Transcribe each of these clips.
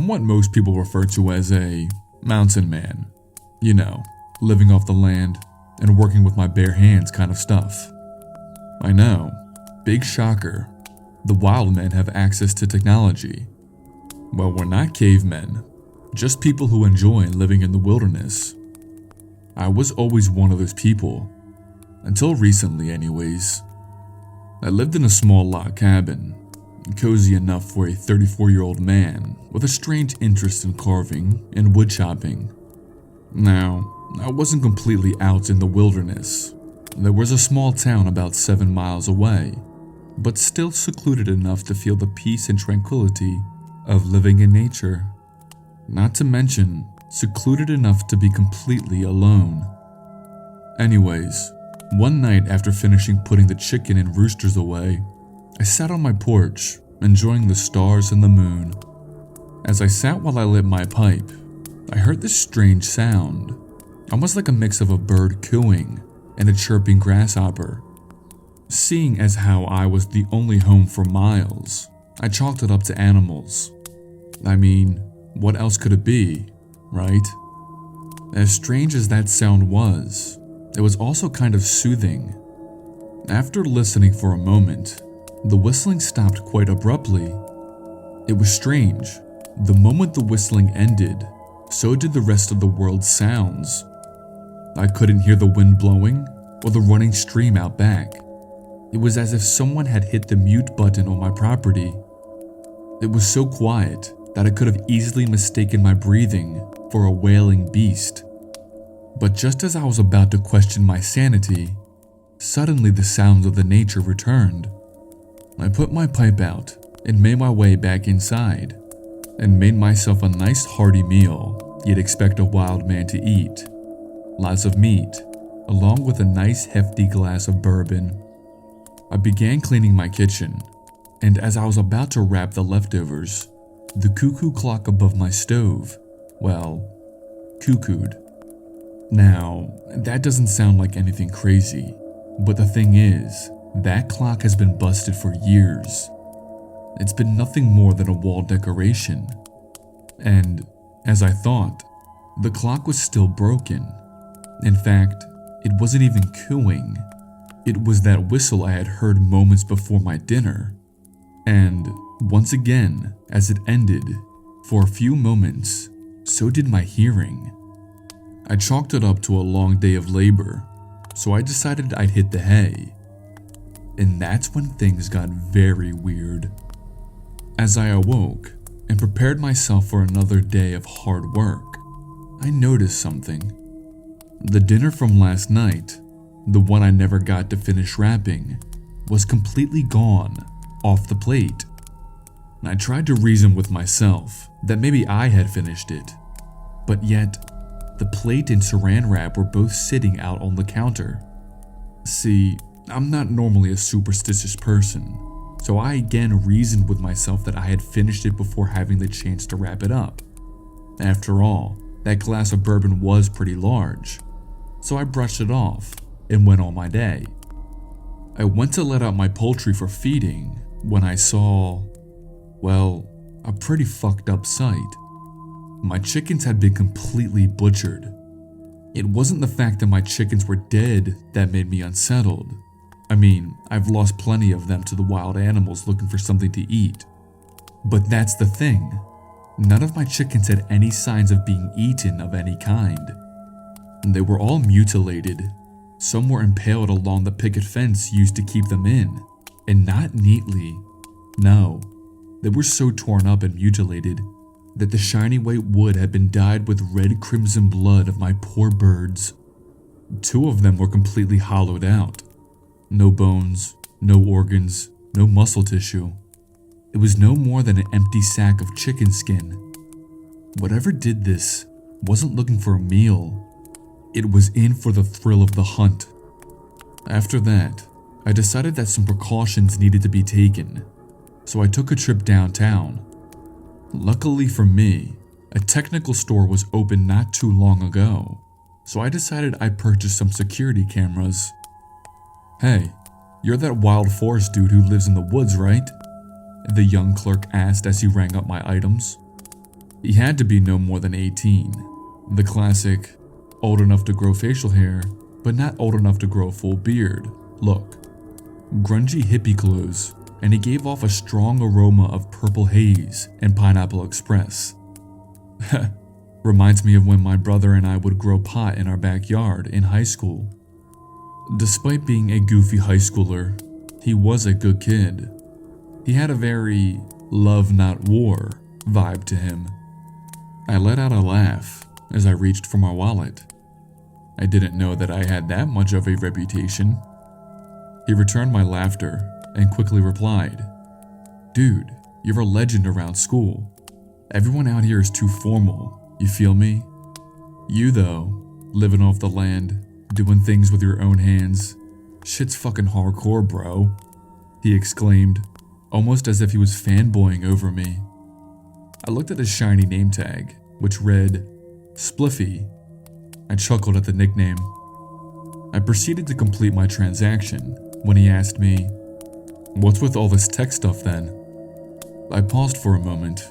what most people refer to as a mountain man. You know, living off the land and working with my bare hands kind of stuff. I know, big shocker, the wild men have access to technology. Well, we're not cavemen, just people who enjoy living in the wilderness. I was always one of those people, until recently anyways. I lived in a small log cabin, cozy enough for a 34-year-old man with a strange interest in carving and wood chopping. Now, I wasn't completely out in the wilderness. There was a small town about 7 miles away, but still secluded enough to feel the peace and tranquility of living in nature. Not to mention, secluded enough to be completely alone. Anyways, one night after finishing putting the chicken and roosters away, I sat on my porch, enjoying the stars and the moon. As I sat while I lit my pipe, I heard this strange sound, almost like a mix of a bird cooing and a chirping grasshopper. Seeing as how I was the only home for miles, I chalked it up to animals. I mean, what else could it be, right? As strange as that sound was, it was also kind of soothing. After listening for a moment, the whistling stopped quite abruptly. It was strange. The moment the whistling ended, so did the rest of the world's sounds. I couldn't hear the wind blowing or the running stream out back. It was as if someone had hit the mute button on my property. It was so quiet that I could have easily mistaken my breathing for a wailing beast. But just as I was about to question my sanity, suddenly the sounds of the nature returned. I put my pipe out and made my way back inside, and made myself a nice hearty meal you'd expect a wild man to eat. Lots of meat, along with a nice hefty glass of bourbon. I began cleaning my kitchen, and as I was about to wrap the leftovers, the cuckoo clock above my stove, well, cuckooed. Now, that doesn't sound like anything crazy, but the thing is, that clock has been busted for years. It's been nothing more than a wall decoration. And, as I thought, the clock was still broken. In fact, it wasn't even cooing. It was that whistle I had heard moments before my dinner. And, once again, as it ended, for a few moments, so did my hearing. I chalked it up to a long day of labor, so I decided I'd hit the hay. And that's when things got very weird. As I awoke and prepared myself for another day of hard work, I noticed something. The dinner from last night, the one I never got to finish wrapping, was completely gone, off the plate. I tried to reason with myself that maybe I had finished it, but yet, the plate and saran wrap were both sitting out on the counter. See, I'm not normally a superstitious person, so I again reasoned with myself that I had finished it before having the chance to wrap it up. After all, that glass of bourbon was pretty large, so I brushed it off and went on my day. I went to let out my poultry for feeding when I saw, well, a pretty fucked up sight. My chickens had been completely butchered. It wasn't the fact that my chickens were dead that made me unsettled. I mean, I've lost plenty of them to the wild animals looking for something to eat. But that's the thing. None of my chickens had any signs of being eaten of any kind. They were all mutilated. Some were impaled along the picket fence used to keep them in, and not neatly. No, they were so torn up and mutilated that the shiny white wood had been dyed with red crimson blood of my poor birds. 2 of them were completely hollowed out. No bones, no organs, no muscle tissue. It was no more than an empty sack of chicken skin. Whatever did this wasn't looking for a meal. It was in for the thrill of the hunt. After that, I decided that some precautions needed to be taken, so I took a trip downtown. Luckily for me, a technical store was open not too long ago, so I decided I'd purchase some security cameras. "Hey, you're that wild forest dude who lives in the woods, right?" the young clerk asked as he rang up my items. He had to be no more than 18. The classic, old enough to grow facial hair, but not old enough to grow a full beard look. Grungy hippie clothes, and he gave off a strong aroma of Purple Haze and Pineapple Express. Reminds me of when my brother and I would grow pot in our backyard in high school. Despite being a goofy high schooler, he was a good kid. He had a very love not war vibe to him. I let out a laugh as I reached for my wallet. I didn't know that I had that much of a reputation. He returned my laughter and quickly replied, "Dude, you're a legend around school. Everyone out here is too formal, you feel me? You though, living off the land, doing things with your own hands. Shit's fucking hardcore, bro," he exclaimed, almost as if he was fanboying over me. I looked at his shiny name tag, which read, Spliffy. I chuckled at the nickname. I proceeded to complete my transaction when he asked me, "What's with all this tech stuff then?" I paused for a moment,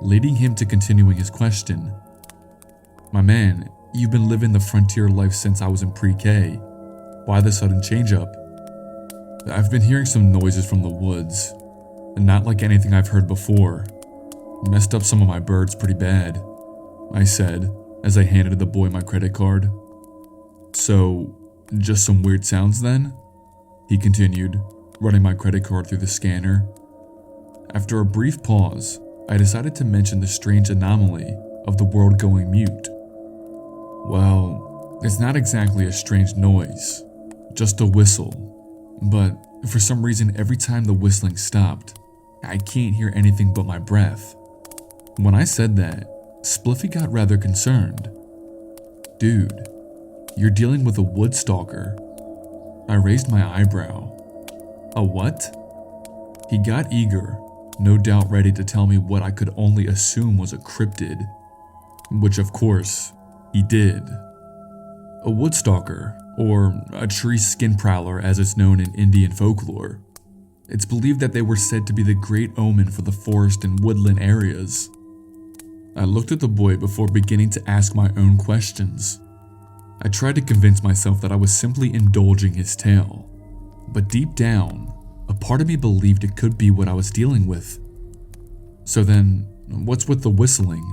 leading him to continuing his question. "My man, you've been living the frontier life since I was in pre-K. Why the sudden change up?" "I've been hearing some noises from the woods, and not like anything I've heard before. Messed up some of my birds pretty bad," I said as I handed the boy my credit card. "So, just some weird sounds then?" he continued, running my credit card through the scanner. After a brief pause, I decided to mention the strange anomaly of the world going mute. "Well, it's not exactly a strange noise, just a whistle. But for some reason, every time the whistling stopped, I can't hear anything but my breath." When I said that, Spliffy got rather concerned. "Dude, you're dealing with a wood stalker." I raised my eyebrow. "A what?" He got eager, no doubt ready to tell me what I could only assume was a cryptid, which of course, he did. A wood stalker, or a tree skin prowler as it's known in Indian folklore. It's believed that they were said to be the great omen for the forest and woodland areas. I looked at the boy before beginning to ask my own questions. I tried to convince myself that I was simply indulging his tale, but deep down, a part of me believed it could be what I was dealing with. "So then, what's with the whistling?"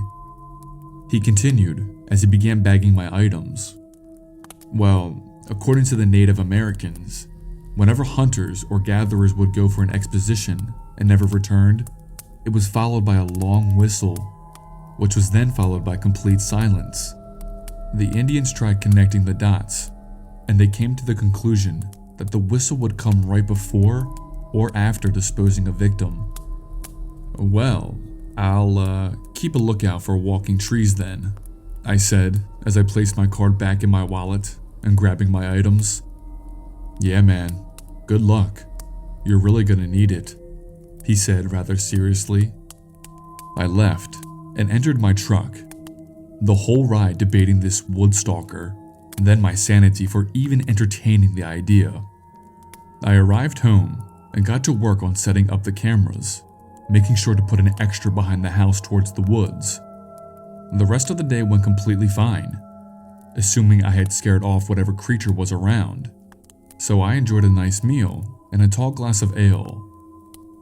he continued as he began bagging my items. "Well, according to the Native Americans, whenever hunters or gatherers would go for an exposition and never returned, it was followed by a long whistle, which was then followed by complete silence. The Indians tried connecting the dots, and they came to the conclusion that the whistle would come right before or after disposing a victim." "Well, I'll keep a lookout for walking trees then," I said as I placed my card back in my wallet and grabbing my items. "Yeah man, good luck. You're really gonna need it," he said rather seriously. I left and entered my truck, the whole ride debating this wood stalker, and then my sanity for even entertaining the idea. I arrived home and got to work on setting up the cameras, making sure to put an extra behind the house towards the woods. The rest of the day went completely fine, assuming I had scared off whatever creature was around, so I enjoyed a nice meal and a tall glass of ale.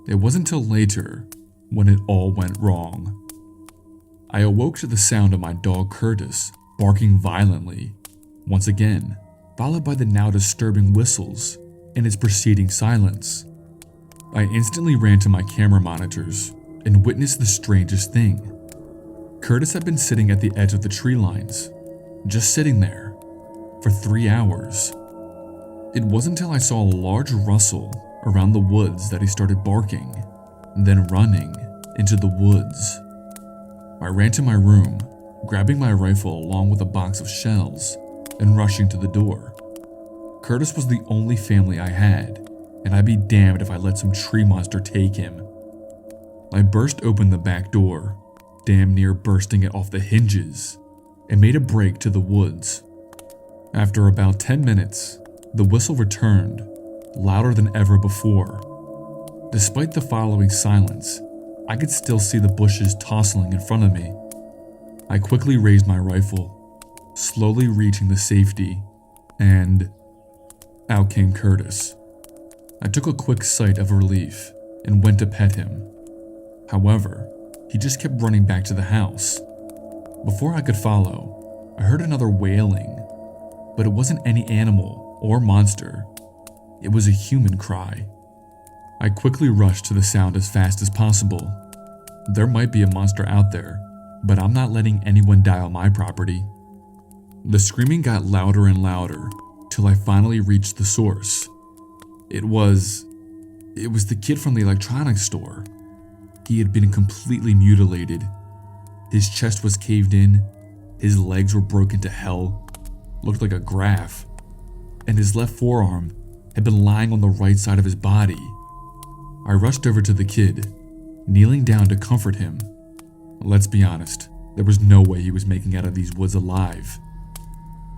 It wasn't till later when it all went wrong. I awoke to the sound of my dog Curtis barking violently, once again, followed by the now disturbing whistles and its preceding silence. I instantly ran to my camera monitors and witnessed the strangest thing. Curtis had been sitting at the edge of the tree lines, just sitting there, for 3 hours. It wasn't until I saw a large rustle around the woods that he started barking, then running into the woods. I ran to my room, grabbing my rifle along with a box of shells, and rushing to the door. Curtis was the only family I had, and I'd be damned if I let some tree monster take him. I burst open the back door, damn near bursting it off the hinges, and made a break to the woods. After about 10 minutes, the whistle returned, louder than ever before. Despite the following silence, I could still see the bushes tossing in front of me, I quickly raised my rifle, slowly reaching the safety, and out came Curtis. I took a quick sight of relief and went to pet him. However, he just kept running back to the house. Before I could follow, I heard another wailing, but it wasn't any animal or monster. It was a human cry. I quickly rushed to the sound as fast as possible. There might be a monster out there, but I'm not letting anyone die on my property. The screaming got louder and louder till I finally reached the source. It was the kid from the electronics store. He had been completely mutilated. His chest was caved in, his legs were broken to hell, looked like a graph, and his left forearm had been lying on the right side of his body. I rushed over to the kid, kneeling down to comfort him. Let's be honest, there was no way he was making out of these woods alive.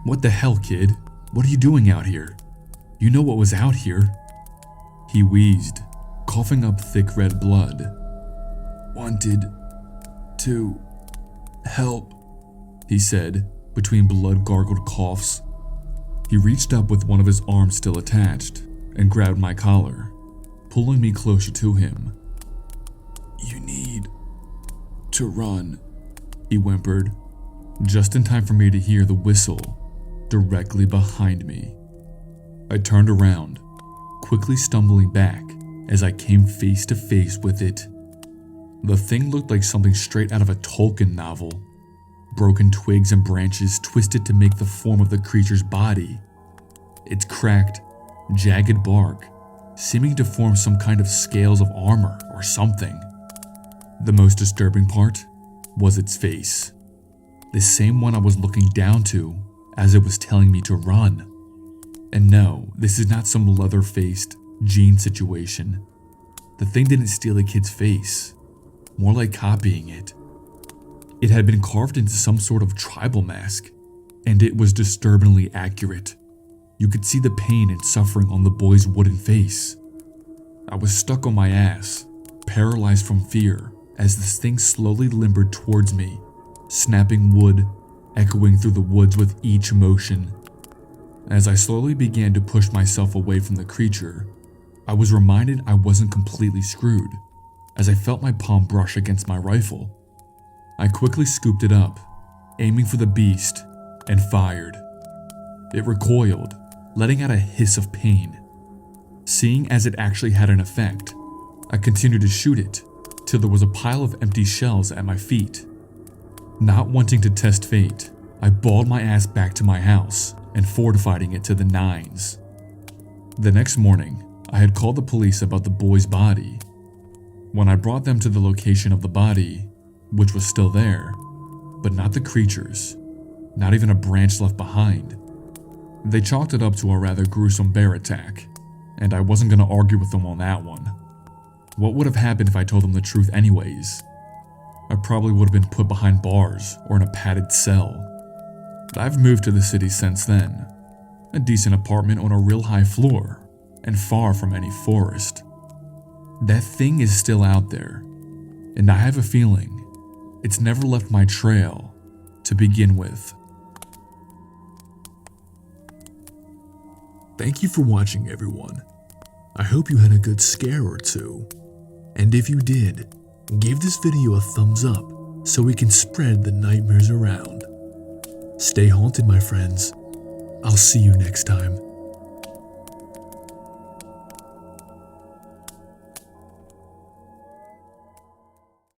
"What the hell, kid? What are you doing out here? You know what was out here?" He wheezed, coughing up thick red blood. "Wanted to help," he said, between blood-gargled coughs. He reached up with one of his arms still attached and grabbed my collar, pulling me closer to him. "You need to run," he whimpered, just in time for me to hear the whistle directly behind me. I turned around, quickly stumbling back as I came face to face with it. The thing looked like something straight out of a Tolkien novel. Broken twigs and branches twisted to make the form of the creature's body. Its cracked, jagged bark seeming to form some kind of scales of armor or something. The most disturbing part was its face, the same one I was looking down to as it was telling me to run. And no, this is not some leather-faced Gene situation. The thing didn't steal a kid's face, more like copying it. It had been carved into some sort of tribal mask, and it was disturbingly accurate. You could see the pain and suffering on the boy's wooden face. I was stuck on my ass, paralyzed from fear, as this thing slowly limbered towards me, snapping wood, echoing through the woods with each motion. As I slowly began to push myself away from the creature, I was reminded I wasn't completely screwed, as I felt my palm brush against my rifle. I quickly scooped it up, aiming for the beast, and fired. It recoiled, letting out a hiss of pain. Seeing as it actually had an effect, I continued to shoot it till there was a pile of empty shells at my feet. Not wanting to test fate, I balled my ass back to my house and fortified it to the nines. The next morning, I had called the police about the boy's body. When I brought them to the location of the body, which was still there, but not the creature's, not even a branch left behind, they chalked it up to a rather gruesome bear attack, and I wasn't going to argue with them on that one. What would have happened if I told them the truth anyways? I probably would have been put behind bars or in a padded cell. I've moved to the city since then, a decent apartment on a real high floor, and far from any forest. That thing is still out there, and I have a feeling it's never left my trail to begin with. Thank you for watching, everyone. I hope you had a good scare or two. And if you did, give this video a thumbs up so we can spread the nightmares around. Stay haunted, my friends. I'll see you next time.